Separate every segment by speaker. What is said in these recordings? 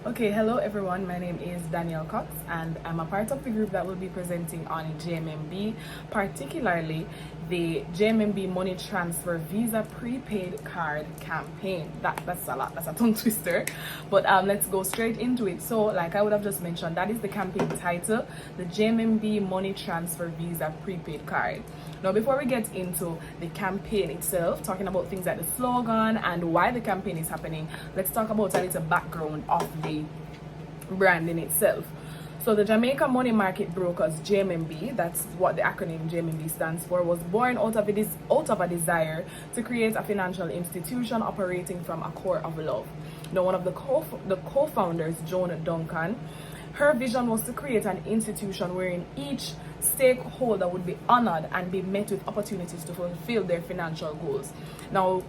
Speaker 1: Okay, hello everyone. My name is Danielle Cox, and I'm a part of the group that will be presenting on JMMB, particularly the JMMB Money Transfer Visa Prepaid Card Campaign. That's a lot. That's a tongue twister, but let's go straight into it. So, like I would have just mentioned, that is the campaign title, the JMMB Money Transfer Visa Prepaid Card. Now, before we get into the campaign itself, talking about things like the slogan and why the campaign is happening, let's talk about a little background of the brand in itself. So the Jamaica Money Market Brokers, JMMB, that's what the acronym JMMB stands for, was born out of a desire to create a financial institution operating from a core of love. Now, one of the co-founders, Joan Duncan, her vision was to create an institution wherein each stakeholder would be honored and be met with opportunities to fulfill their financial goals. Now,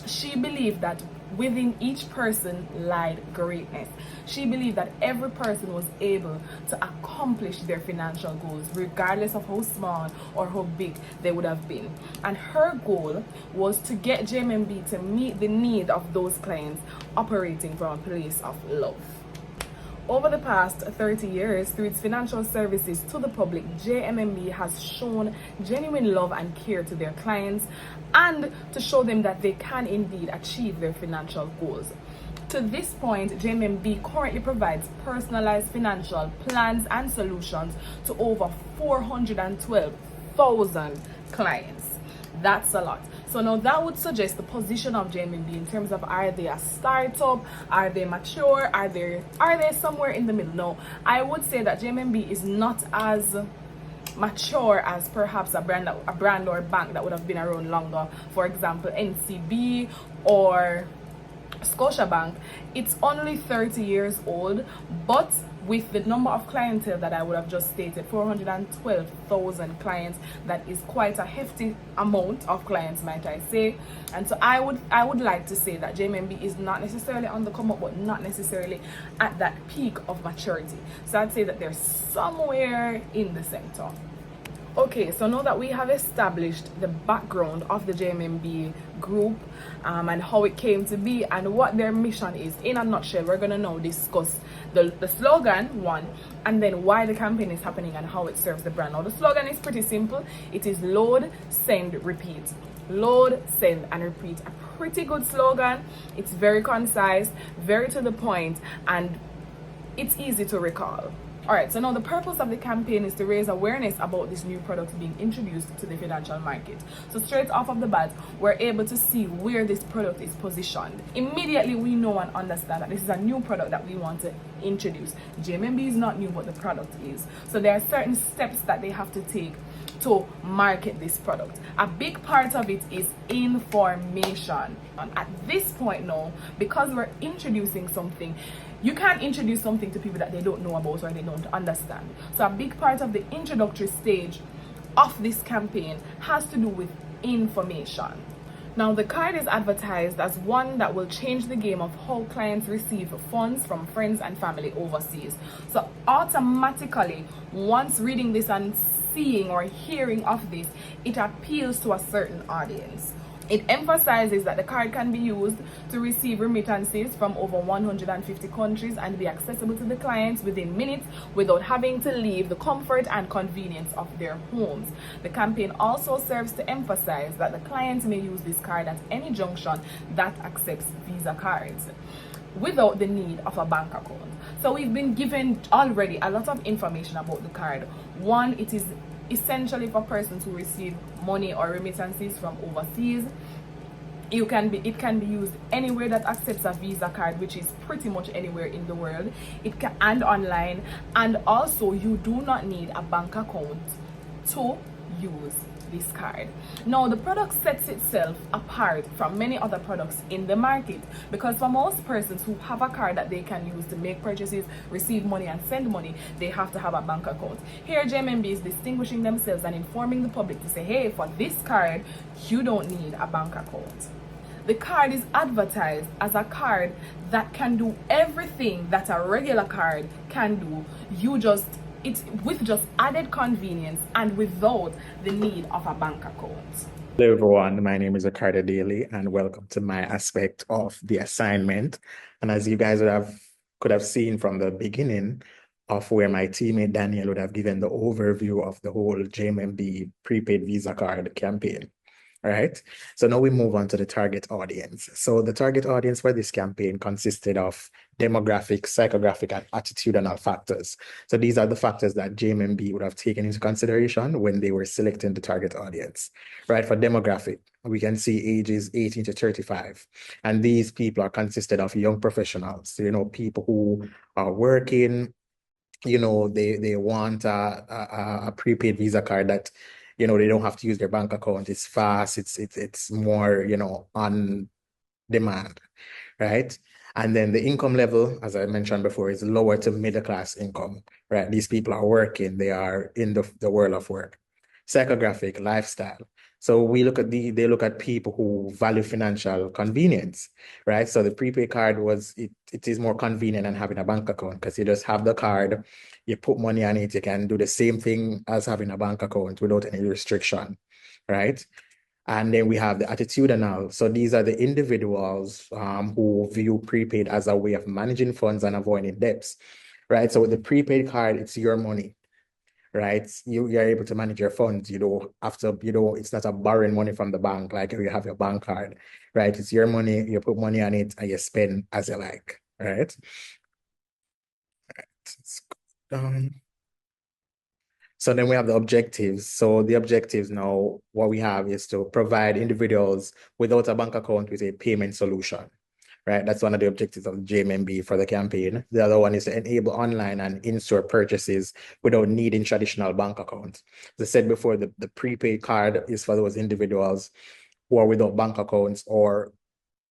Speaker 1: she believed that within each person lied greatness. She believed that every person was able to accomplish their financial goals, regardless of how small or how big they would have been. And her goal was to get JMMB to meet the need of those clients operating from a place of love. Over the past 30 years, through its financial services to the public, JMMB has shown genuine love and care to their clients and to show them that they can indeed achieve their financial goals. To this point, JMMB currently provides personalized financial plans and solutions to over 412,000 clients. That's a lot. So now that would suggest the position of JMMB in terms of, are they a startup, are they mature, are they somewhere in the middle? No, I would say that JMMB is not as mature as perhaps a brand or bank that would have been around longer. For example, NCB or Scotiabank. It's only 30 years old, but with the number of clientele that I would have just stated, 412,000 clients, that is quite a hefty amount of clients, might I say. And so I would like to say that JMMB is not necessarily on the come up, but not necessarily at that peak of maturity. So I'd say that they're somewhere in the center. Okay, so now that we have established the background of the JMMB group and how it came to be and what their mission is, in a nutshell, we're going to now discuss the slogan, one, and then why the campaign is happening and how it serves the brand. Now, the slogan is pretty simple. It is load, send, repeat. Load, send, and repeat. A pretty good slogan. It's very concise, very to the point, and it's easy to recall. Alright, so now the purpose of the campaign is to raise awareness about this new product being introduced to the financial market. So straight off of the bat, we're able to see where this product is positioned. Immediately we know and understand that this is a new product that we want to introduce. JMMB is not new, but the product is. So there are certain steps that they have to take to market this product. A big part of it is information. And at this point now, because we're introducing something, you can't introduce something to people that they don't know about or they don't understand. So a big part of the introductory stage of this campaign has to do with information. Now, the card is advertised as one that will change the game of how clients receive funds from friends and family overseas. So automatically, once reading this and seeing or hearing of this, it appeals to a certain audience. It emphasizes that the card can be used to receive remittances from over 150 countries and be accessible to the clients within minutes without having to leave the comfort and convenience of their homes. The campaign also serves to emphasize that the clients may use this card at any junction that accepts Visa cards without the need of a bank account. So we've been given already a lot of information about the card. One, it is essentially for persons who receive money or remittances from overseas. It can be used anywhere that accepts a Visa card, which is pretty much anywhere in the world. And online, and also you do not need a bank account to use this card. Now, the product sets itself apart from many other products in the market because for most persons who have a card that they can use to make purchases, receive money, and send money, they have to have a bank account. Here, JMMB is distinguishing themselves and informing the public to say, hey, for this card, you don't need a bank account. The card is advertised as a card that can do everything that a regular card can do. It's with just added convenience and without the need of a bank account.
Speaker 2: Hello everyone, my name is Ricardo Daly and welcome to my aspect of the assignment. And as you guys would have could have seen from the beginning of where my teammate Daniel would have given the overview of the whole JMMB prepaid Visa card campaign. All right. So now we move on to the target audience. So the target audience for this campaign consisted of demographic, psychographic, and attitudinal factors. So these are the factors that JMMB would have taken into consideration when they were selecting the target audience. Right. For demographic, we can see ages 18 to 35. And these people are consisted of young professionals, people who are working, they want a prepaid Visa card that, they don't have to use their bank account. It's fast. It's more, on demand, right? And then the income level, as I mentioned before, is lower to middle class income, right? These people are working. They are in the world of work. Psychographic, lifestyle. So they look at people who value financial convenience, right? So the prepaid card it is more convenient than having a bank account because you just have the card, you put money on it, you can do the same thing as having a bank account without any restriction, right? And then we have the attitudinal. So these are the individuals who view prepaid as a way of managing funds and avoiding debts, right? So with the prepaid card, it's your money, right? You're able to manage your funds. You don't have to, it's not a borrowing money from the bank like you have your bank card, right? It's your money, you put money on it and you spend as you like, right? Let's go down. So then we have the objectives. So the objectives now, what we have is to provide individuals without a bank account with a payment solution, right? That's one of the objectives of JMMB for the campaign. The other one is to enable online and in-store purchases without needing traditional bank accounts. As I said before, the prepaid card is for those individuals who are without bank accounts, or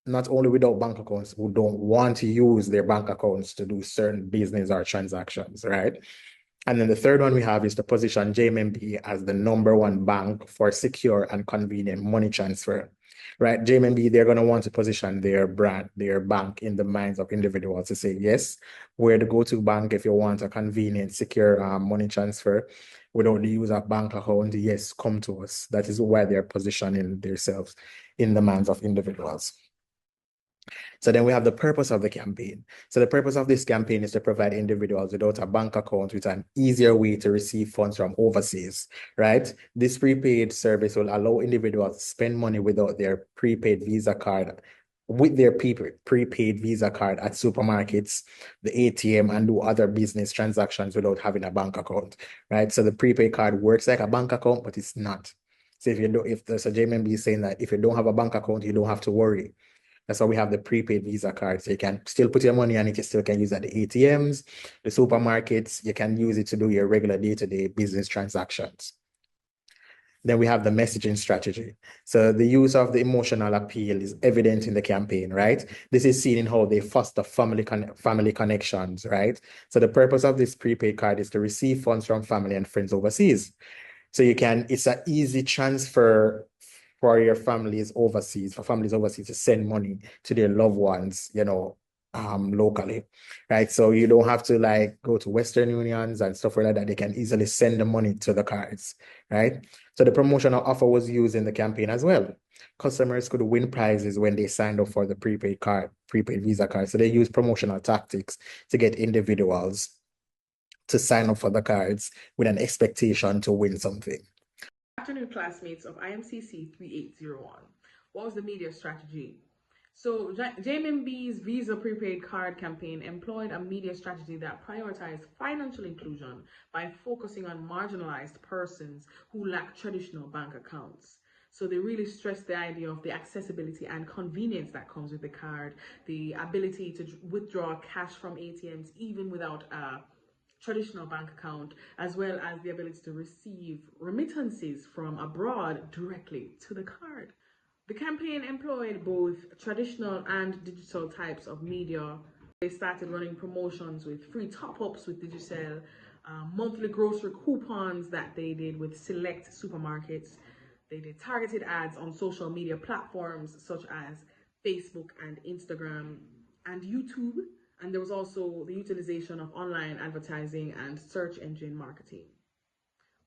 Speaker 2: not only without bank accounts, who don't want to use their bank accounts to do certain business or transactions, right? And then the third one we have is to position JMMB as the #1 bank for secure and convenient money transfer, right? JMMB, they're going to want to position their brand, their bank in the minds of individuals to say, yes, we're the go-to bank if you want a convenient, secure money transfer without the use of bank account. Yes, come to us. That is why they're positioning themselves in the minds of individuals. So then we have the purpose of the campaign. So the purpose of this campaign is to provide individuals without a bank account with an easier way to receive funds from overseas, right? This prepaid service will allow individuals to spend money without their prepaid Visa card, with their prepaid Visa card at supermarkets, the ATM, and do other business transactions without having a bank account, right? So the prepaid card works like a bank account, but it's not. So if there's a JMMB saying that if you don't have a bank account, you don't have to worry. That's why we have the prepaid Visa card. So you can still put your money on it. You still can use it at the ATMs, the supermarkets. You can use it to do your regular day-to-day business transactions. Then we have the messaging strategy. So the use of the emotional appeal is evident in the campaign, right? This is seen in how they foster family connections, right? So the purpose of this prepaid card is to receive funds from family and friends overseas. So it's an easy transfer for your families overseas, to send money to their loved ones, locally, right? So you don't have to like go to Western Unions and stuff like that. They can easily send the money to the cards, right? So the promotional offer was used in the campaign as well. Customers could win prizes when they signed up for the prepaid Visa card. So they use promotional tactics to get individuals to sign up for the cards with an expectation to win something.
Speaker 1: Afternoon, classmates of IMCC 3801. What was the media strategy? So JMMB's Visa Prepaid Card campaign employed a media strategy that prioritized financial inclusion by focusing on marginalized persons who lack traditional bank accounts. So they really stressed the idea of the accessibility and convenience that comes with the card, the ability to withdraw cash from ATMs even without a traditional bank account, as well as the ability to receive remittances from abroad directly to the card. The campaign employed both traditional and digital types of media. They started running promotions with free top-ups with Digicel, monthly grocery coupons that they did with select supermarkets. They did targeted ads on social media platforms such as Facebook and Instagram and YouTube. And there was also the utilization of online advertising and search engine marketing.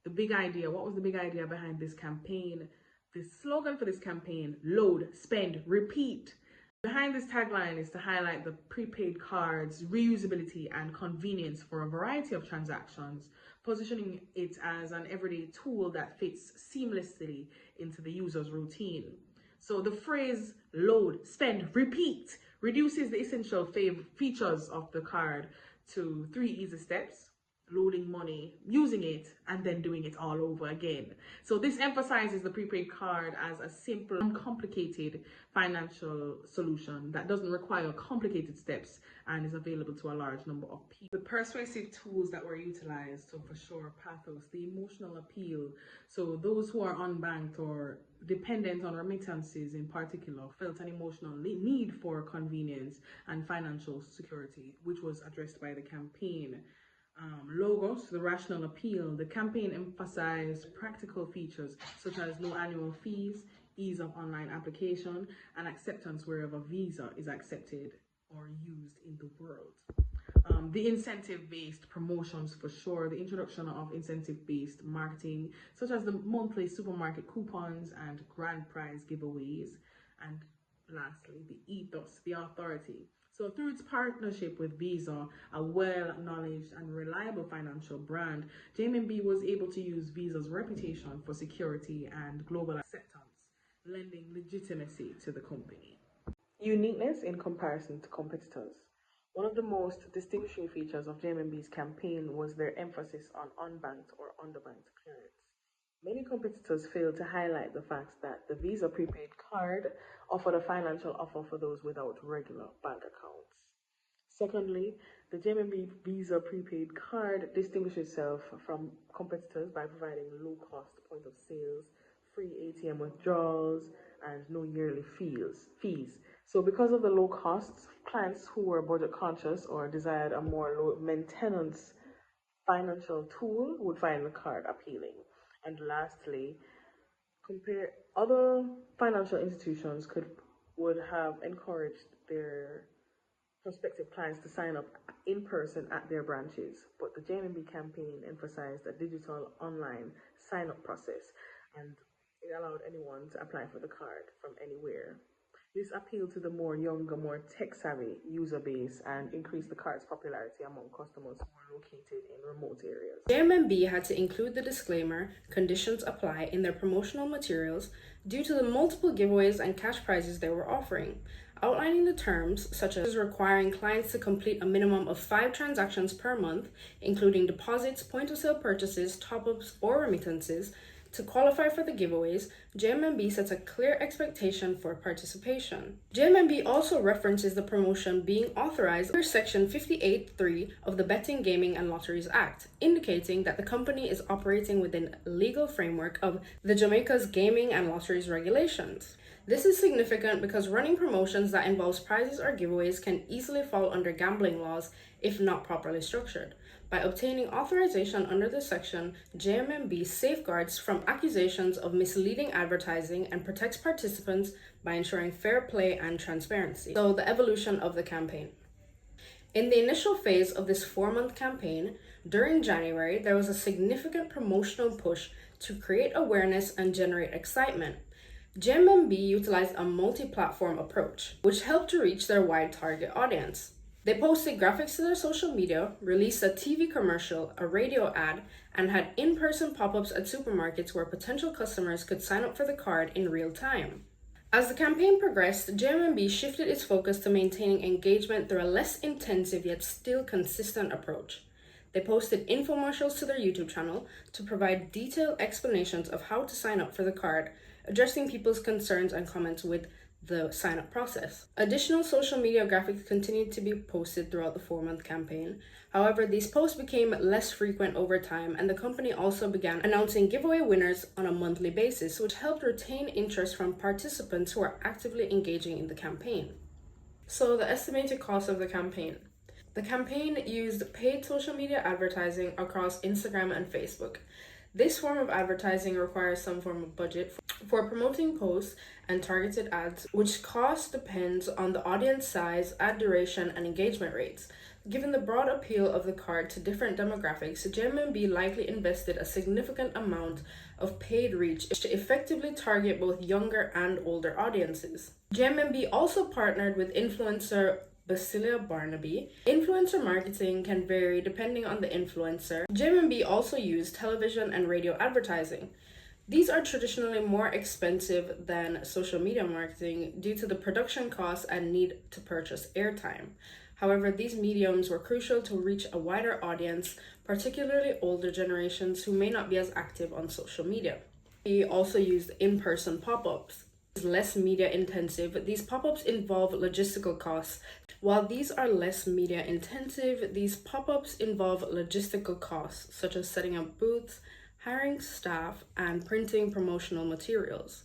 Speaker 1: The big idea, what was the big idea behind this campaign? The slogan for this campaign: load, spend, repeat. Behind this tagline is to highlight the prepaid card's reusability and convenience for a variety of transactions, positioning it as an everyday tool that fits seamlessly into the user's routine. So the phrase load, spend, repeat reduces the essential features of the card to 3 easy steps: loading money, using it, and then doing it all over again. So this emphasizes the prepaid card as a simple, uncomplicated financial solution that doesn't require complicated steps and is available to a large number of people. The persuasive tools that were utilized, so for sure, pathos, the emotional appeal. So those who are unbanked or dependent on remittances in particular felt an emotional need for convenience and financial security, which was addressed by the campaign. Logos, the rational appeal. The campaign emphasized practical features such as no annual fees, ease of online application, and acceptance wherever Visa is accepted or used in the world. The incentive-based promotions, for sure, the introduction of incentive-based marketing, such as the monthly supermarket coupons and grand prize giveaways. And lastly, the ethos, the authority. So through its partnership with Visa, a well-acknowledged and reliable financial brand, JMMB was able to use Visa's reputation for security and global acceptance, lending legitimacy to the company. Uniqueness in comparison to competitors. One of the most distinguishing features of JMMB's campaign was their emphasis on unbanked or underbanked clients. Many competitors failed to highlight the fact that the Visa prepaid card offered a financial offer for those without regular bank accounts. Secondly, the JMMB Visa prepaid card distinguishes itself from competitors by providing low-cost point of sales, free ATM withdrawals, and no yearly fees. So because of the low costs, clients who were budget conscious or desired a more low maintenance financial tool would find the card appealing. And lastly, other financial institutions would have encouraged their prospective clients to sign up in person at their branches, but the JMMB campaign emphasized a digital online sign-up process, and it allowed anyone to apply for the card from anywhere. This appealed to the younger, more tech-savvy user base and increased the card's popularity among customers who were located in remote areas.
Speaker 3: JMMB had to include the disclaimer, "Conditions apply," in their promotional materials due to the multiple giveaways and cash prizes they were offering, outlining the terms such as requiring clients to complete a minimum of 5 transactions per month, including deposits, point-of-sale purchases, top-ups, or remittances. To qualify for the giveaways, JMMB sets a clear expectation for participation. JMMB also references the promotion being authorized under Section 58(3) of the Betting, Gaming and Lotteries Act, indicating that the company is operating within a legal framework of the Jamaica's Gaming and Lotteries regulations. This is significant because running promotions that involves prizes or giveaways can easily fall under gambling laws if not properly structured. By obtaining authorization under this section, JMMB safeguards from accusations of misleading advertising and protects participants by ensuring fair play and transparency. So, the evolution of the campaign. In the initial phase of this 4-month campaign, during January, there was a significant promotional push to create awareness and generate excitement. JMMB utilized a multi-platform approach, which helped to reach their wide target audience. They posted graphics to their social media, released a TV commercial, a radio ad, and had in-person pop-ups at supermarkets where potential customers could sign up for the card in real time. As the campaign progressed, JMMB shifted its focus to maintaining engagement through a less intensive yet still consistent approach. They posted infomercials to their YouTube channel to provide detailed explanations of how to sign up for the card, addressing people's concerns and comments with the sign-up process. Additional social media graphics continued to be posted throughout the 4-month campaign. However, these posts became less frequent over time, and the company also began announcing giveaway winners on a monthly basis, which helped retain interest from participants who are actively engaging in the campaign. So, the estimated cost of the campaign. The campaign used paid social media advertising across Instagram and Facebook. This form of advertising requires some form of budget for promoting posts and targeted ads, which cost depends on the audience size, ad duration, and engagement rates. Given the broad appeal of the card to different demographics, JMMB likely invested a significant amount of paid reach to effectively target both younger and older audiences. JMMB also partnered with influencer Basilia Barnaby. Influencer marketing can vary depending on the influencer. JMMB also used television and radio advertising. These are traditionally more expensive than social media marketing due to the production costs and need to purchase airtime. However, these mediums were crucial to reach a wider audience, particularly older generations who may not be as active on social media. We also used in-person pop-ups. Less media intensive, these pop-ups involve logistical costs. While these are less media intensive, these pop-ups involve logistical costs, such as setting up booths, hiring staff, and printing promotional materials.